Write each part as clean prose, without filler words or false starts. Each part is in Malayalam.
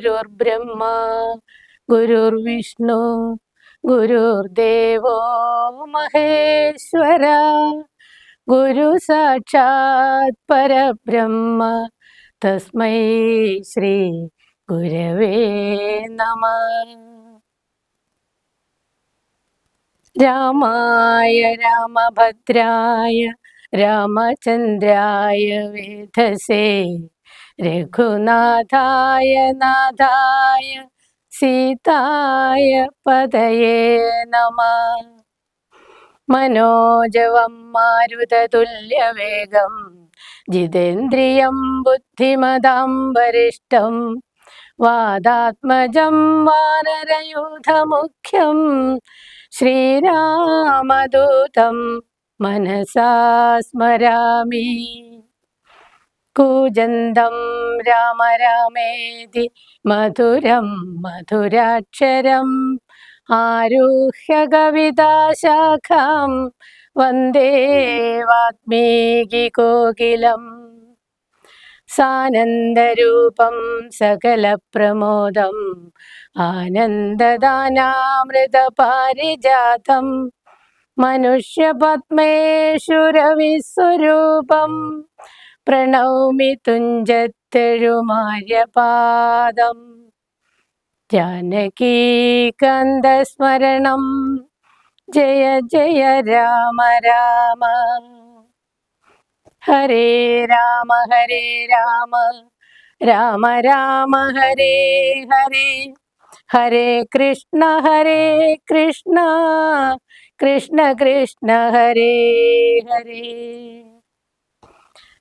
ഗുരുർബ്രഹ്മ ഗുരുർവിഷ്ണു ഗുരുർദേവോ മഹേശ്വര ഗുരു സാക്ഷാത് പരബ്രഹ്മ തസ്മൈ ശ്രീ ഗുരവേ നമഃ. രാമായ രാമഭദ്രായ രാമചന്ദ്രായ വേധസേ രഘുനാഥായ നാഥായ സീതായ പതയേ നമഃ. മനോജവം മാരുതതുല്യവേഗം ജിതേന്ദ്രിയം ബുദ്ധിമതാം വരിഷ്ഠം വാദാത്മജം വാനരയൂഥമുഖ്യം ശ്രീരാമദൂതം മനസാ സ്മരാമി. കൂജന്തം രാമ രാമേതി മധുരം മധുരാക്ഷരം ആരുഹ്യ കവിതാശാഖാം വന്ദേ വാത്മീകി കോകിലം. സാനന്ദരൂപം സകലപ്രമോദം ആനന്ദദാനാമൃതപാരിജാതം മനുഷ്യപത്മേശ്വരവിസ്വരൂപം പ്രണൗമി തുഞ്ചത്തെഴുമാര്യപാദം. ജാനകീകാന്തസ്മരണം ജയ ജയ രാമ രാമ. ഹരേ രാമ രാമ രാമ ഹരേ ഹരേ, ഹരേ കൃഷ്ണ കൃഷ്ണ കൃഷ്ണ ഹരേ ഹരേ.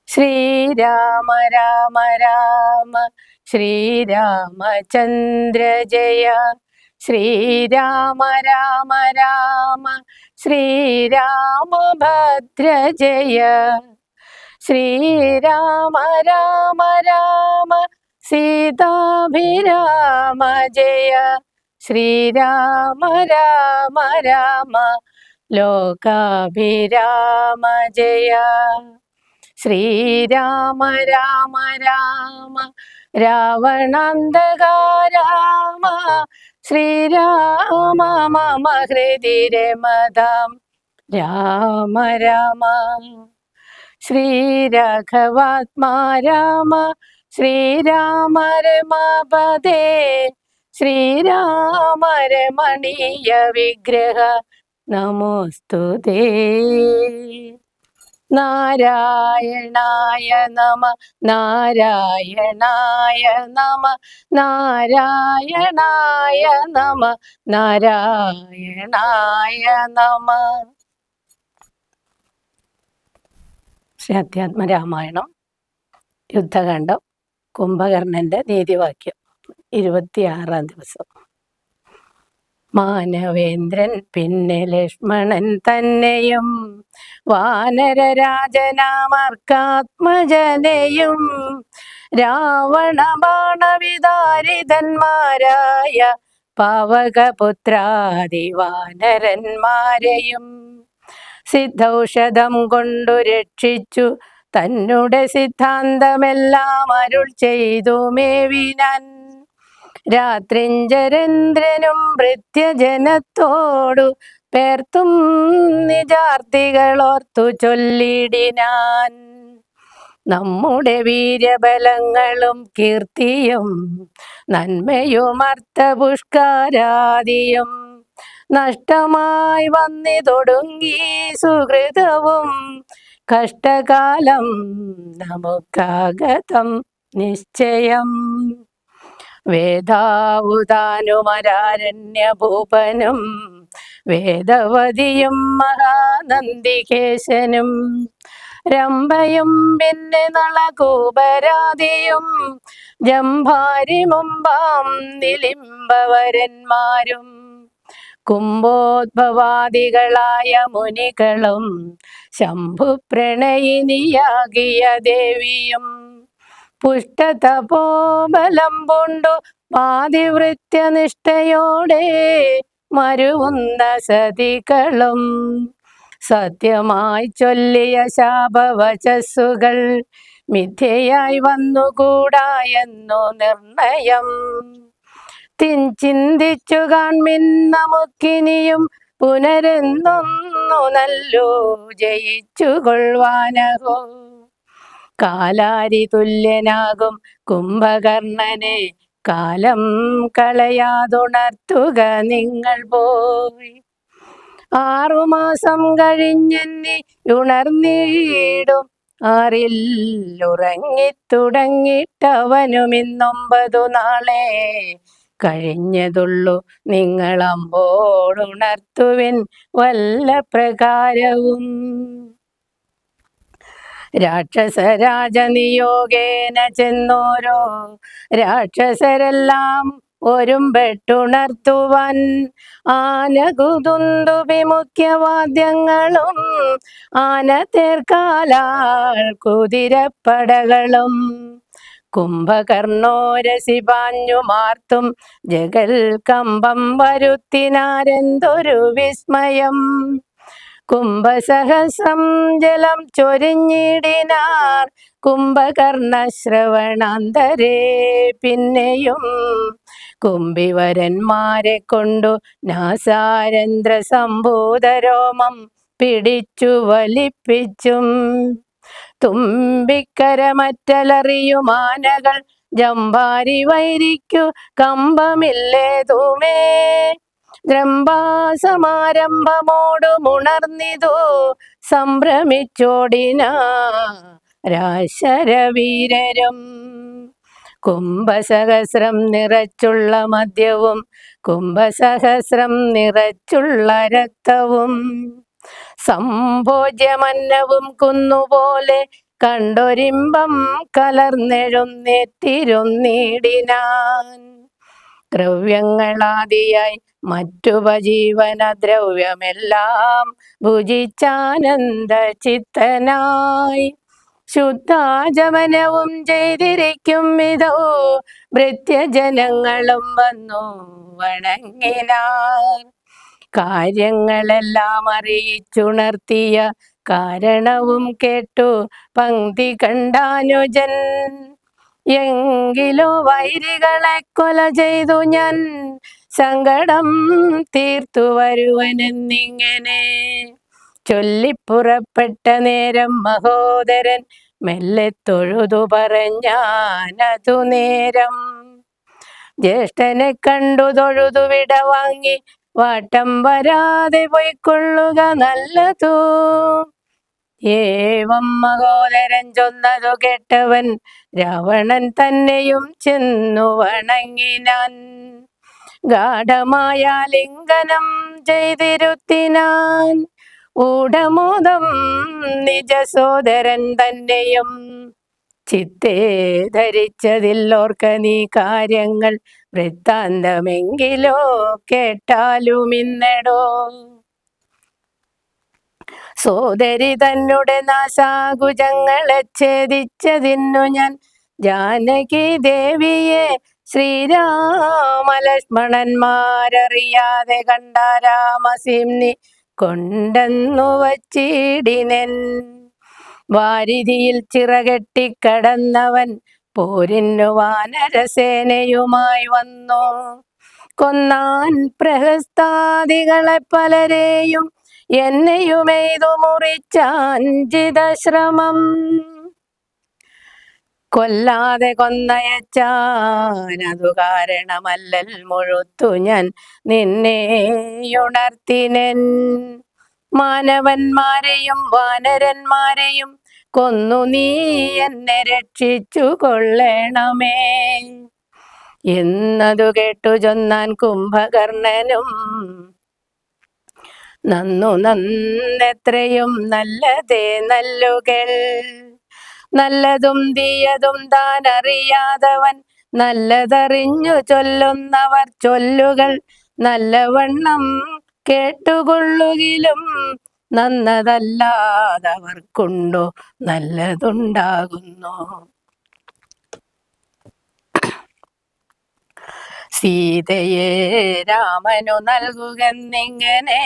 ശ്രീരാമ രാമ രാമ ശ്രീരാമചന്ദ്ര ജയ, ശ്രീരാമ രാമ രാമ ശ്രീരാമഭദ്ര ജയ, ശ്രീരാമ രാമ രാമ സീതാഭിരാമ ജയ, ശ്രീരാമ രാമ രാമ ലോകാഭിരാമ ജയ. ശ്രീരാമ രാമ രാമ രാവണാന്തക രാമ, ശ്രീരാമ മമ ഹൃദി രമതാം രാമ രാമ. ശ്രീരാഘവാത്മാ രാമ, ശ്രീരാമ രമാപദേ, ശ്രീരാമ രമണീയ വിഗ്രഹ നമോസ്തുതേ. നാരായണായ നമ നാരായണായ നമ നാരായണായ നമ നാരായണായ നമ. ശ്രീ അധ്യാത്മരാമായണം യുദ്ധകാന്ഡം കുംഭകർണന്റെ നീതിവാക്യം 26-ാം ദിവസം. മാനവേന്ദ്രൻ പിന്നെ ലക്ഷ്മണൻ തന്നെയും വാനരരാജനാമർക്കാത്മജനെയും രാവണ ബാണവിദാരിതന്മാരായ പാവകപുത്രാദി വാനരന്മാരെയും സിദ്ധൌഷധം കൊണ്ടു രക്ഷിച്ചു തന്നുടെ സിദ്ധാന്തമെല്ലാം അരുൾ ചെയ്തു മേവിനാൻ. രാത്രിഞ്ചരേന്ദ്രനും ഭൃത്യജനത്തോടു പേർത്തും നിജാർത്തികളോർത്തു ചൊല്ലിടിനാൻ. നമ്മുടെ വീര്യബലങ്ങളും കീർത്തിയും നന്മയും അർത്ഥപുഷ്കാരാദിയും നഷ്ടമായി വന്നിതൊടുങ്ങി സുഹൃതവും കഷ്ടകാലം നമുക്കാഗതം നിശ്ചയം. വേദാവുതാനുമരാരണ്യഭൂപനും വേദവതിയും മഹാനന്ദികേശനും രംഭയും പിന്നെ നളകൂപരാദിയും ജംഭാരി മുമ്പാം നിലിംബവരന്മാരും കുംഭോദ്ഭവാദികളായ മുനികളും ശംഭു പ്രണയിനിയാകിയ ദേവിയും പുഷ്ടതപോബലം പൂണ്ടു പാതിവൃത്യനിഷ്ഠയോടെ മരുവുന്ന സതികളും സത്യമായി ചൊല്ലിയ ശാപവചസ്സുകൾ മിഥ്യയായി വന്നുകൂടാ എന്നു നിർണയം. ചിന്തിച്ചു കാൺമിൻ നമുക്കിനിയും പുനരെന്നൊന്നു നല്ലു ജയിച്ചു കൊള്ളുവാനഹോ. കാലാരി തുല്യനാകും കുംഭകർണനെ കാലം കളയാതുണർത്തുക നിങ്ങൾ പോയി. 6 മാസം കഴിഞ്ഞെന്നെ ഉണർന്നിടും ആറിൽ ഉറങ്ങിത്തുടങ്ങിട്ടവനുമിന്നൊമ്പതു നാളെ കഴിഞ്ഞതുള്ളു. നിങ്ങളമ്പോടുണർത്തുവിൻ വല്ല പ്രകാരവും. രാക്ഷസരാജനിയോഗേന ചെന്നോരോ രാക്ഷസരെല്ലാം ഒരുമ്പെട്ടുണർത്തുവാൻ ആനകുതുന്തുബി മുഖ്യവാദ്യങ്ങളും ആന തേർക്കാലാൾ കുതിരപ്പടകളും കുംഭകർണോരസിപാഞ്ഞു മാർത്തും ജഗൽ കമ്പം വരുത്തിനാരെന്തൊരു വിസ്മയം. കുംഭസഹസ്രം ജലം ചൊരിഞ്ഞിടിനാർ കുംഭകർണ ശ്രവണാന്തരേ. പിന്നെയും കുംഭിവരന്മാരെ കൊണ്ടു നാസാരന്ധ്ര സംഭൂതരോമം പിടിച്ചു വലിപ്പിച്ചും തുമ്പിക്കരമറ്റലറിയുമാനകൾ ജംഭാരി വൈരിക്കു കമ്പമില്ലേതുമേ. ദ്രംഭാസമാരംഭമോടുമുണർന്നിതു സംഭ്രമിച്ചോടിനാരാശരവീരരും. കുംഭസഹസ്രം നിറച്ചുള്ള മദ്യവും കുംഭസഹസ്രം നിറച്ചുള്ള രക്തവും സംഭോജ്യമന്നവും കുന്നുപോലെ കണ്ടൊരിമ്പം കലർന്നെഴുന്നേറ്റിരുന്നിടിനാൻ. ദ്രവ്യങ്ങളാദിയായി മറ്റുപജീവന ദ്രവ്യമെല്ലാം ഭുജിച്ചാനന്ദ ചിത്തനായി ശുദ്ധാചമനവും ചെയ്തിരിക്കും വിധൗ ഭൃത്യജനങ്ങളും വന്നു വണങ്ങിനാർ. കാര്യങ്ങളെല്ലാം അറിയിച്ചുണർത്തിയ കാരണവും കേട്ടു പങ്ക്തി കണ്ടാനുജൻ. എങ്കിലോ വൈരികളെ കൊല ചെയ്തു ഞാൻ സങ്കടം തീർത്തു വരുവനെന്നിങ്ങനെ ചൊല്ലിപ്പുറപ്പെട്ട നേരം മഹോദരൻ മെല്ലെ തൊഴുതു പറഞ്ഞാനതു നേരം. ജ്യേഷ്ഠനെ കണ്ടു തൊഴുതു വിടവാങ്ങി വാട്ടം വരാതെ പൊയ്ക്കൊള്ളുക നല്ലതു. ഏവം മഹോദരൻ ചൊന്നതു കേട്ടവൻ രാവണൻ തന്നെയും ചെന്നു വണങ്ങിനാൻ. ഗാഠമായ ലിംഗനം ചെയ്തിരുത്തിനാൻ ഊഢമോദം നിജ സോദരൻ തന്നെയും. ചിത്തേ ധരിച്ചതില്ലോർക്ക നീ കാര്യങ്ങൾ വൃത്താന്തമെങ്കിലോ കേട്ടാലുമിന്നെടോ. സോദരി തന്നെ നാസാകുജങ്ങളെ ഛേദിച്ചതിന്നു ഞാൻ ജാനകി ദേവിയെ ശ്രീരാമലക്ഷ്മണന്മാരറിയാതെ കണ്ടാരാമസിംനി കൊണ്ടെന്നു വച്ചിടിനെൻ. വാരിധിയിൽ ചിറകെട്ടിക്കടന്നവൻ പോരിന്നു വാനരസേനയുമായി വന്നു. കൊന്നാൻ പ്രഹസ്താദികളെ പലരെയും എന്നെയുമെയ്തു മുറിച്ചാൻ ജിതശ്രമം. കൊല്ലാതെ കൊന്നയച്ചാനതു കാരണമല്ലൽ മുഴുത്തു ഞാൻ നിന്നെയുണർത്തിനെൻ. മാനവന്മാരെയും വാനരന്മാരെയും കൊന്നു നീ എന്നെ രക്ഷിച്ചു കൊള്ളണമേ എന്നതു കേട്ടു ചൊന്നാൻ കുംഭകർണനും. നന്നെത്രയും നല്ലതേ നല്ലുകൾ. നല്ലതും തീയതും താൻ അറിയാതവൻ നല്ലതറിഞ്ഞു ചൊല്ലുന്നവർ ചൊല്ലുകൾ നല്ലവണ്ണം കേട്ടുകൊള്ളുകിലും നന്നതല്ലാതവർക്കുണ്ടോ നല്ലതുണ്ടാകുന്നു. സീതയെ രാമനു നൽകുകെന്നിങ്ങനെ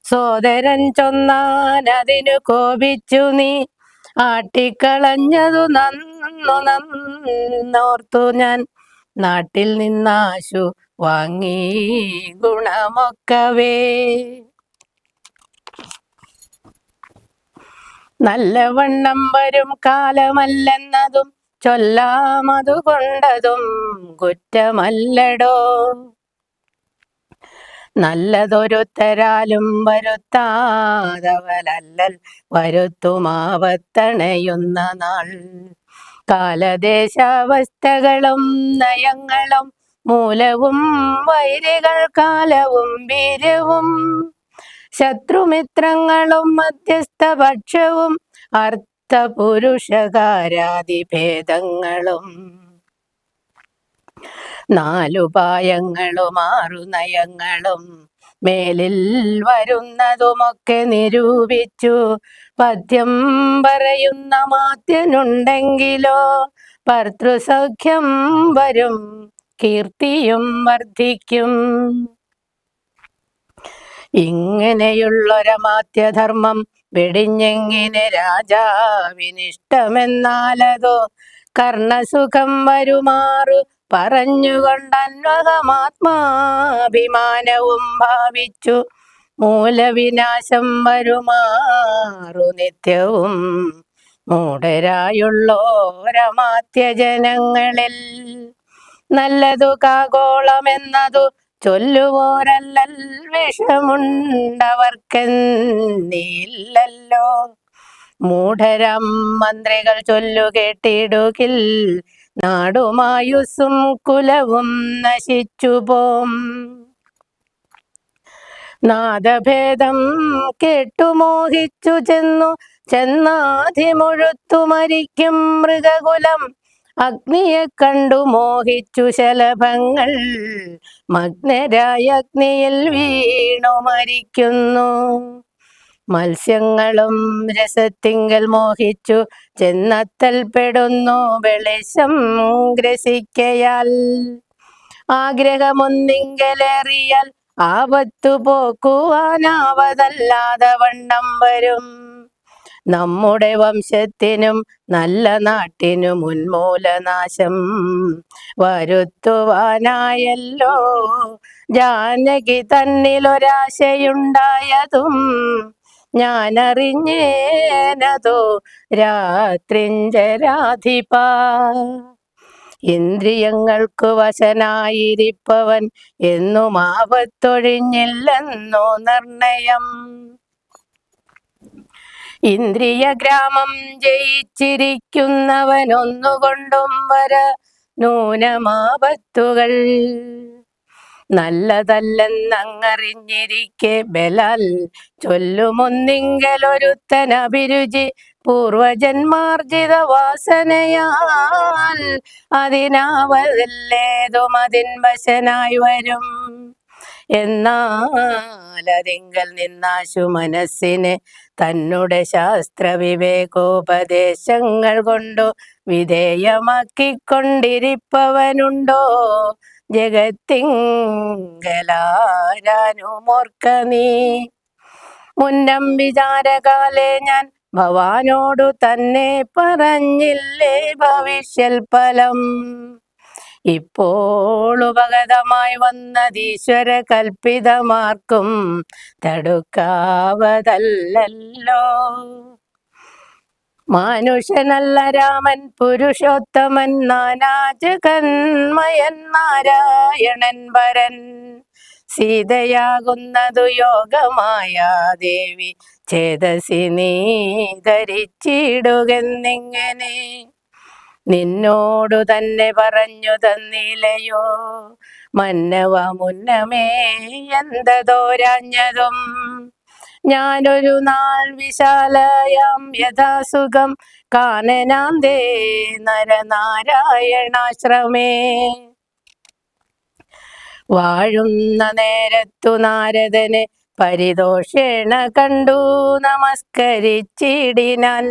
സോദരൻ ചൊന്നാനതിനു കോപിച്ചു നീ ആട്ടിക്കളഞ്ഞതു നന്നോർത്തു ഞാൻ നാട്ടിൽ നിന്നാശു വാങ്ങി ഗുണമൊക്കവേ. നല്ലവണ്ണം വരും കാലമല്ലെന്നതും ചൊല്ലാമതുകൊണ്ടതും കുറ്റമല്ലടോ. നല്ലതൊരുത്തരാലും വരുത്താതവലല്ലൽ വരുത്തുമാവത്തണയുന്ന നാൾ. കാലദേശാവസ്ഥകളും നയങ്ങളും മൂലവും വൈരികൾ കാലവും വീര്യവും ശത്രുമിത്രങ്ങളും മധ്യസ്ഥപക്ഷവും അർത്ഥപുരുഷകാരാദിഭേദങ്ങളും നാലുപായങ്ങളും ആറുനയങ്ങളും മേലിൽ വരുന്നതുമൊക്കെ നിരൂപിച്ചു പദ്യം പറയുന്ന മാത്യനുണ്ടെങ്കിലോ ഭർതൃസൗഖ്യം വരും കീർത്തിയും വർദ്ധിക്കും. ഇങ്ങനെയുള്ളൊരമാത്യധർമ്മം വെടിഞ്ഞെങ്ങിനെ രാജാവിനിഷ്ടമെന്നാലതോ കർണസുഖം വരുമാറു പറഞ്ഞുകൊണ്ടന്വകമാത്മാഭിമാനവും ഭാവിച്ചു മൂലവിനാശം വരുമാറു നിത്യവും മൂഢരായുള്ളോരമാത്യജനങ്ങളിൽ. നല്ലതു കാഗോളമെന്നതു ചൊല്ലുവോരല്ലൽ വിഷമുണ്ടവർക്കെന്നില്ലല്ലോ. മൂഢരം മന്ത്രികൾ ചൊല്ലുകേട്ടിടുകിൽ നാടുമായുസ്സും കുലവും നശിച്ചുപോം. നാദഭേദം കേട്ടു മോഹിച്ചു ചെന്നാധിമുഴുത്തു മരിക്കും മൃഗകുലം. അഗ്നിയെ കണ്ടു മോഹിച്ചു ശലഭങ്ങൾ മഗ്നരായ അഗ്നിയിൽ വീണു മരിക്കുന്നു. മത്സ്യങ്ങളും രസത്തിങ്കൽ മോഹിച്ചു ചെന്നത്തൽപ്പെടുന്നു വെളിച്ചം ഗ്രസിക്കയാൽ. ആഗ്രഹമൊന്നിങ്കലേറിയാൽ ആപത്തു പോക്കുവാനാവതല്ലാതെ വണ്ണം വരും. നമ്മുടെ വംശത്തിനും നല്ല നാട്ടിനും ഉന്മൂലനാശം വരുത്തുവാനായല്ലോ ജാനകി തന്നിലൊരാശയുണ്ടായതും ഞാനറിഞ്ഞേനതോ രാത്രിഞ്ചരാധിപ. ഇന്ദ്രിയങ്ങൾക്കു വശനായിരിപ്പവൻ എന്നും ആപത്തൊഴിഞ്ഞില്ലെന്നോ നിർണയം. ഇന്ദ്രിയഗ്രാമം ജയിച്ചിരിക്കുന്നവനൊന്നുകൊണ്ടും വര നൂനമാപത്തുകൾ. നല്ലതല്ലെന്നങ്ങറിഞ്ഞിരിക്കെ ബലാൽ ചൊല്ലുമൊന്നിങ്കലൊരുത്തനഭിരുചി പൂർവജന്മാർജിത വാസനയാൽ അതിനാവതല്ലേതും അതിൻ വശനായി വരും. എന്നാലതിങ്കൽ നിന്നാശു മനസ്സിനെ തന്നെ ശാസ്ത്രവിവേകോപദേശങ്ങൾ കൊണ്ടു വിധേയമാക്കിക്കൊണ്ടിരിപ്പവനുണ്ടോ ജഗത്തിങ്കലാരാനുമോർക്ക നീ. മുന്നം വിചാരകാലേ ഞാൻ ഭവാനോടു തന്നെ പറഞ്ഞില്ലേ ഭവിഷ്യൽ ഫലം. ഇപ്പോൾ ഉപഗതമായി വന്നതീശ്വര കൽപ്പിതമാർക്കും തടുക്കാവതല്ലോ. മാനുഷനല്ല രാമൻ പുരുഷോത്തമൻ നാനാജഗന്മയൻ നാരായണൻ വരൻ. സീതയാകുന്നതു യോഗമായ ദേവി ചേതസി നീ ധരിച്ചിടുകെന്നിങ്ങനെ നിന്നോടു തന്നെ പറഞ്ഞു തന്നിലയോ മന്നവ മുന്നമേ എന്തതോരാഞ്ഞതും. ഞാനൊരു നാൾ വിശാലയാം യഥാസുഖം കാനനാന്തേ നരനാരായണാശ്രമേ വാഴുന്ന നേരത്തു നാരദനെ പരിതോഷേണ കണ്ടു നമസ്കരിച്ചിടിനാൻ.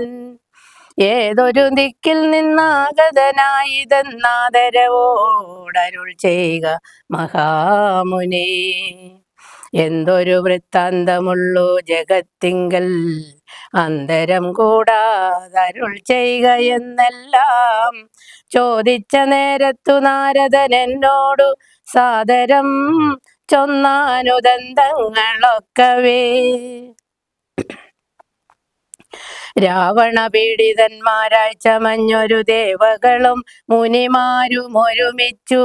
ഏതൊരു ദിക്കിൽ നിന്നാഗതനായിതെന്നാദരവോടരുൾ ചെയ്യുക മഹാമുനി. എന്തൊരു വൃത്താന്തമുള്ളൂ ജഗത്തിങ്കൽ, അന്തരം കൂടാതരുൾ ചെയ്യുക എന്നെല്ലാം ചോദിച്ച നേരത്തു നാരദൻ എന്നോടു സാദരം ചൊന്നാനുദന്തങ്ങളൊക്കവേ. രാവണ പീഡിതന്മാരായി ചമഞ്ഞൊരു ദേവകളും മുനിമാരും ഒരുമിച്ചു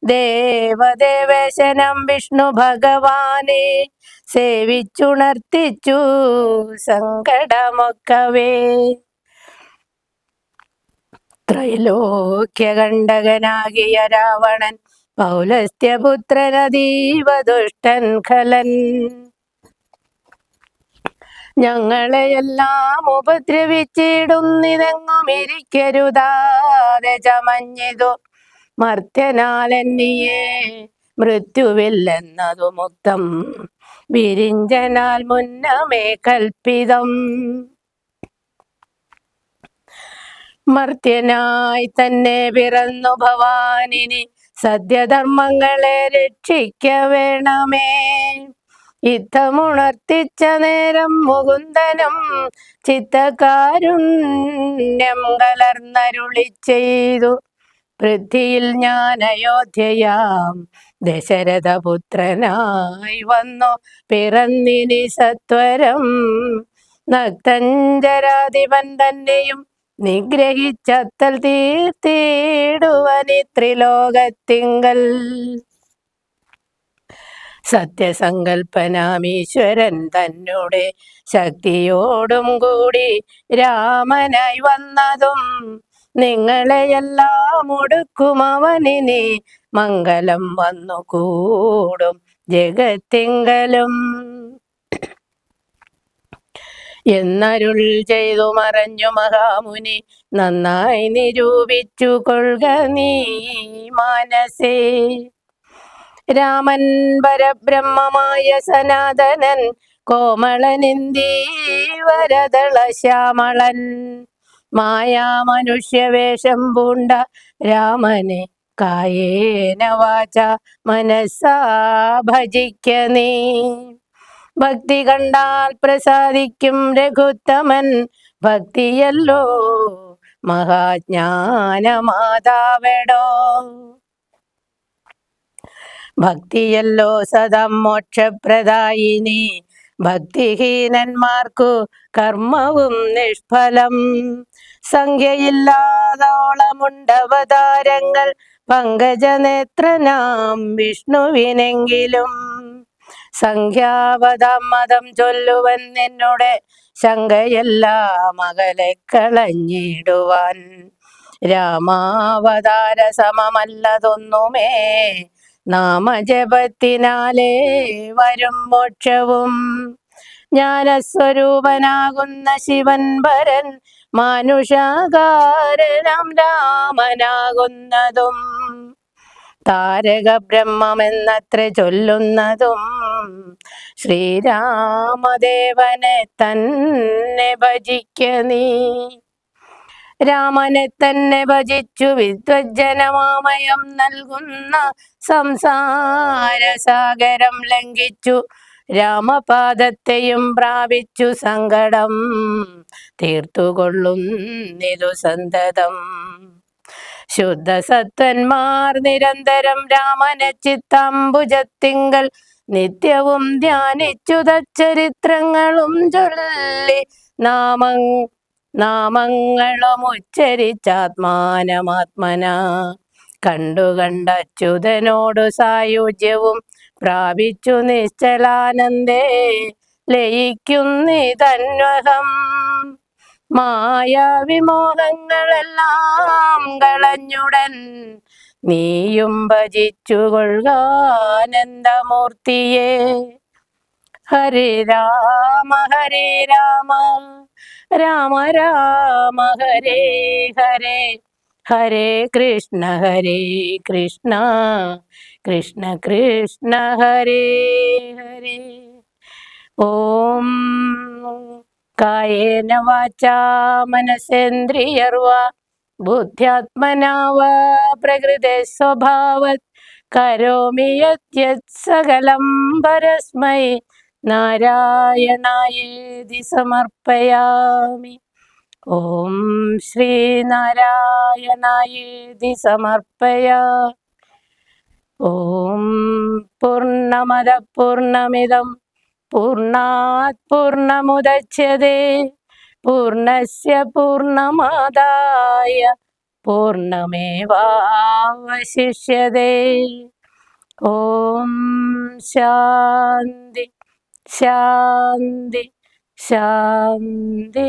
ദേവദേവേശനം വിഷ്ണു ഭഗവാനെ സേവിച്ചുണർത്തിച്ചു സങ്കടമൊക്കവേ. ത്രൈലോക്യകണ്ഠകനാകിയ രാവണൻ പൗലസ്ത്യപുത്രനതീവ ദുഷ്ടൻ ഖലൻ, ഞങ്ങളെയെല്ലാം ഉപദ്രവിച്ചിടുന്നിതെങ്ങും ഇരിക്കരുതാതെ ചമഞ്ഞിതു മർത്യനാലെന്നിയെ മൃത്യുവില്ലെന്നതു മുക്തം വിരിഞ്ചനാൽ മുന്നമേ കൽപ്പിതം. മർത്യനായി തന്നെ പിറന്നു ഭവാനിനി സത്യധർമ്മങ്ങളെ രക്ഷിക്ക വേണമേ. യുദ്ധമുണർത്തിച്ച നേരം മുകുന്ദനും ചിത്തകാരുണ്യം കലർന്നരുളി ചെയ്തു, പൃഥ്വിയിൽ ഞാൻ അയോധ്യയാം ദശരഥപുത്രനായി വന്നു പിറന്നിനി സത്വരം. നക്തഞ്ചരാധിപൻ തന്നെയും നിഗ്രഹിച്ചത്തൽ തീർത്തിടുവനി ത്രിലോകത്തിങ്കൽ. സത്യസങ്കൽപ്പനാമീശ്വരൻ തന്നെ ശക്തിയോടും കൂടി രാമനായി വന്നതും നിങ്ങളെയെല്ലാം ഒടുക്കും അവനിനി മംഗളം വന്നു കൂടും ജഗത്തിങ്കലും എന്നരുൾ ചെയ്തു മറഞ്ഞു മഹാമുനി നന്നായി നിരൂപിച്ചു കൊള്ളുക നീ മാനസേ. രാമൻ പരബ്രഹ്മമായ സനാതനൻ കോമളനിന്ദീവരദള ശ്യാമളൻ മായാ മനുഷ്യവേഷം പൂണ്ട രാമനെ കായേന വാച മനസ്സാ ഭജിക്ക നീ. ഭക്തി കണ്ടാൽ പ്രസാദിക്കും രഘുത്തമൻ, ഭക്തിയല്ലോ മഹാജ്ഞാനമാതാവെടോ. ഭക്തിയല്ലോ സദാ മോക്ഷപ്രദായിനി, ഭക്തിഹീനന്മാർക്കു കർമ്മവും നിഷ്ഫലം. സംഖ്യയില്ലാതോളമുണ്ടവതാരങ്ങൾ പങ്കജനേത്രനാം വിഷ്ണുവിനെങ്കിലും. സംഖ്യാവതം മതം ചൊല്ലുവൻ നിന്നുടെ ശങ്കയെല്ലാം അകലെ കളഞ്ഞിടുവാൻ. രാമാവതാര സമമല്ലതൊന്നുമേ, നാമജപത്തിനാലേ വരും മോക്ഷവും. ജ്ഞാനസ്വരൂപനാകുന്ന ശിവൻ പരൻ മാനുഷാകാരനാം രാമനാകുന്നതും താരക ബ്രഹ്മമെന്നത്ര ചൊല്ലുന്നതും ശ്രീരാമദേവനെ തന്നെ ഭജിക്ക നീ. രാമനെ തന്നെ ഭജിച്ചു വിദ്വജ്ജനമാമയം നൽകുന്ന സംസാരസാഗരം ലംഘിച്ചു രാമപാദത്തെയും പ്രാപിച്ചു സങ്കടം തീർത്തുകൊള്ളുന്നിതു സന്തതം. ശുദ്ധസത്വന്മാർ നിരന്തരം രാമനെ ചിത്താംബുജത്തിങ്കൽ നിത്യവും ധ്യാനിച്ചു തച്ചരിത്രങ്ങളും ചൊല്ലി നാമങ്ങളും ഉച്ചരിച്ചാത്മാനമാത്മന കണ്ടു സായുജ്യവും പ്രാപിച്ചു നിശ്ചലാനന്ദേ ലയിക്കുന്നിതന്വഹം. മായാവിമോഹങ്ങളെല്ലാം കളഞ്ഞുടൻ നീയും ഭജിച്ചു കൊള്ളുകാനന്ദമൂർത്തിയെ. ഹരേ രാമ രാമ രാമ ഹരേ ഹരേ, ഹരേ കൃഷ്ണ കൃഷ്ണ കൃഷ്ണ ഹരേ ഹരേ. ഓം കായേന വാചാ മനസേന്ദ്രിയർവാ ബുദ്ധ്യാത്മനാ വാ പ്രകൃതേ സ്വഭാവത് കരോമി യദ്യത് സകലം പരസ്മൈ നാരായണായേതി സമർപ്പയാമി. ഓം ശ്രീനാരായണായേതി സമർപ്പയാമി. ഓം പൂർണ്ണമദ പൂർണ്ണമിദം പൂർണ്ണാത് പൂർണ്ണമുദച്യതേ പൂർണ്ണസ്യ പൂർണ്ണമാദായ പൂർണ്ണമേവാവശിഷ്യതേ. ഓം ശാന്തി ശാന്തി ശാന്തി.